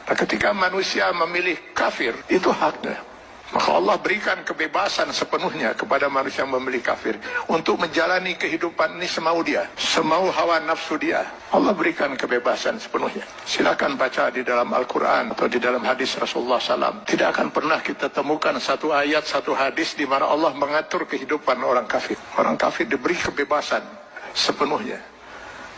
Nah, ketika manusia memilih kafir, itu haknya. Maka Allah berikan kebebasan sepenuhnya kepada manusia yang memilih kafir untuk menjalani kehidupan ini semau dia, semau hawa nafsu dia. Allah berikan kebebasan sepenuhnya. Silakan baca di dalam Al-Quran atau di dalam hadis Rasulullah SAW. Tidak akan pernah kita temukan satu ayat, satu hadis di mana Allah mengatur kehidupan orang kafir. Orang kafir diberi kebebasan sepenuhnya,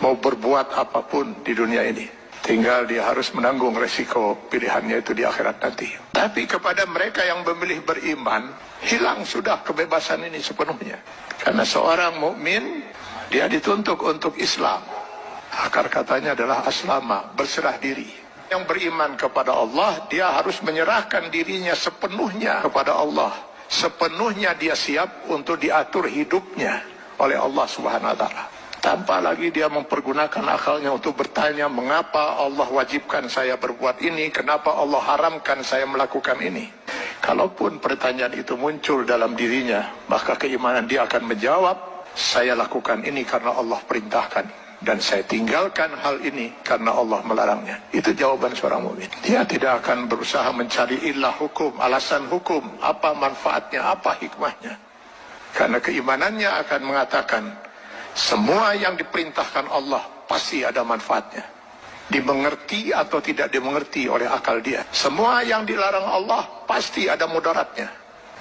mau berbuat apapun di dunia ini. Tinggal dia harus menanggung resiko pilihannya itu di akhirat nanti. Tapi kepada mereka yang memilih beriman, hilang sudah kebebasan ini sepenuhnya. Karena seorang mukmin dia dituntut untuk Islam. Akar katanya adalah aslama, berserah diri. Yang beriman kepada Allah, dia harus menyerahkan dirinya sepenuhnya kepada Allah. Sepenuhnya dia siap untuk diatur hidupnya oleh Allah Subhanahu wa Ta'ala. Tanpa lagi dia mempergunakan akalnya untuk bertanya, mengapa Allah wajibkan saya berbuat ini, kenapa Allah haramkan saya melakukan ini. Kalaupun pertanyaan itu muncul dalam dirinya, maka keimanan dia akan menjawab, saya lakukan ini karena Allah perintahkan, dan saya tinggalkan hal ini karena Allah melarangnya. Itu jawaban seorang mukmin. Dia tidak akan berusaha mencari ilah hukum, alasan hukum, apa manfaatnya, apa hikmahnya. Karena keimanannya akan mengatakan, semua yang diperintahkan Allah pasti ada manfaatnya. Dimengerti atau tidak dimengerti oleh akal dia. Semua yang dilarang Allah pasti ada mudaratnya.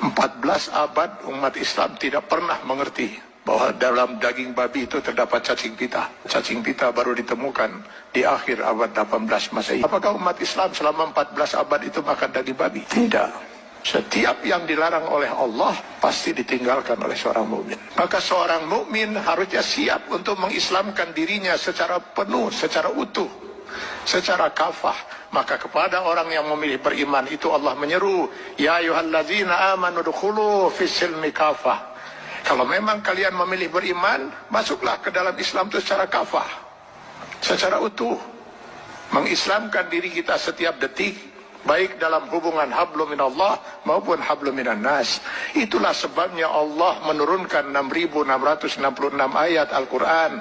14 abad umat Islam tidak pernah mengerti bahwa dalam daging babi itu terdapat cacing pita. Cacing pita baru ditemukan di akhir abad 18 Masehi. Apakah umat Islam selama 14 abad itu makan daging babi? Tidak. Setiap yang dilarang oleh Allah pasti ditinggalkan oleh seorang mukmin. Maka seorang mukmin harusnya siap untuk mengislamkan dirinya secara penuh, secara utuh, secara kafah. Maka kepada orang yang memilih beriman itu Allah menyeru, ya ayyuhalladzina amanu dukhulu fis-silmi kafah. Kalau memang kalian memilih beriman, masuklah ke dalam Islam itu secara kafah, secara utuh. Mengislamkan diri kita setiap detik, baik dalam hubungan hablum minallah maupun hablum minan nas. Itulah sebabnya Allah menurunkan 6.666 ayat Al-Quran,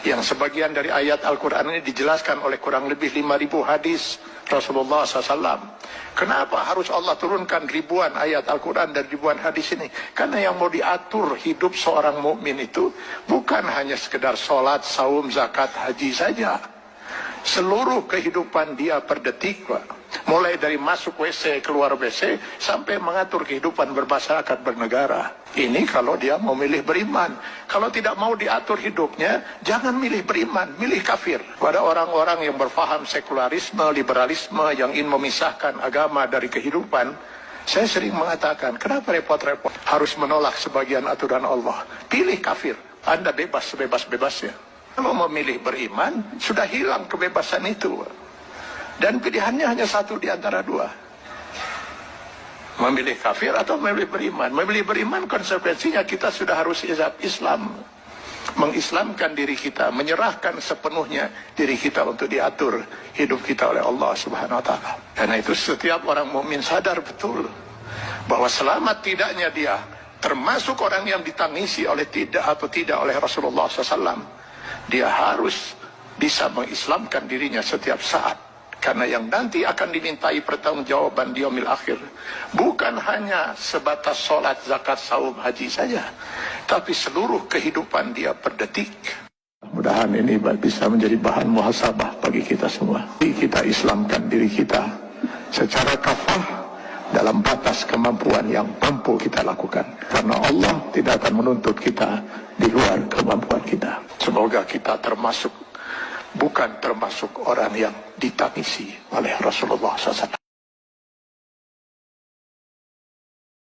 yang sebagian dari ayat Al-Quran ini dijelaskan oleh kurang lebih 5.000 hadis Rasulullah SAW. Kenapa harus Allah turunkan ribuan ayat Al-Quran dan ribuan hadis ini? Karena yang mau diatur hidup seorang mukmin itu bukan hanya sekedar sholat, saum, zakat, haji saja. Seluruh kehidupan dia per detik, Pak. Mulai dari masuk WC, keluar WC, sampai mengatur kehidupan bermasyarakat, bernegara. Ini kalau dia mau milih beriman. Kalau tidak mau diatur hidupnya, jangan milih beriman, milih kafir. Pada orang-orang yang berfaham sekularisme, liberalisme, yang ingin memisahkan agama dari kehidupan, saya sering mengatakan, kenapa repot-repot harus menolak sebagian aturan Allah? Pilih kafir, Anda bebas sebebas-bebasnya. Kalau memilih beriman, sudah hilang kebebasan itu. Dan pilihannya hanya satu di antara dua. Memilih kafir atau memilih beriman. Memilih beriman konsekuensinya kita sudah harus Islam. Mengislamkan diri kita, menyerahkan sepenuhnya diri kita untuk diatur hidup kita oleh Allah Subhanahu wa Ta'ala. Karena itu setiap orang mukmin sadar betul bahwa selamat tidaknya dia termasuk orang yang ditangisi oleh tidak atau tidak oleh Rasulullah SAW. Dia harus bisa mengislamkan dirinya setiap saat. Karena yang nanti akan dimintai pertanggungjawaban di yaumil akhir bukan hanya sebatas sholat, zakat, saum, haji saja, tapi seluruh kehidupan dia per detik. Mudah-mudahan ini bisa menjadi bahan muhasabah bagi kita semua. Kita islamkan diri kita secara kafah dalam batas kemampuan yang mampu kita lakukan. Karena Allah tidak akan menuntut kita di luar kemampuan kita. Semoga kita bukan termasuk orang yang ditangisi oleh Rasulullah SAW.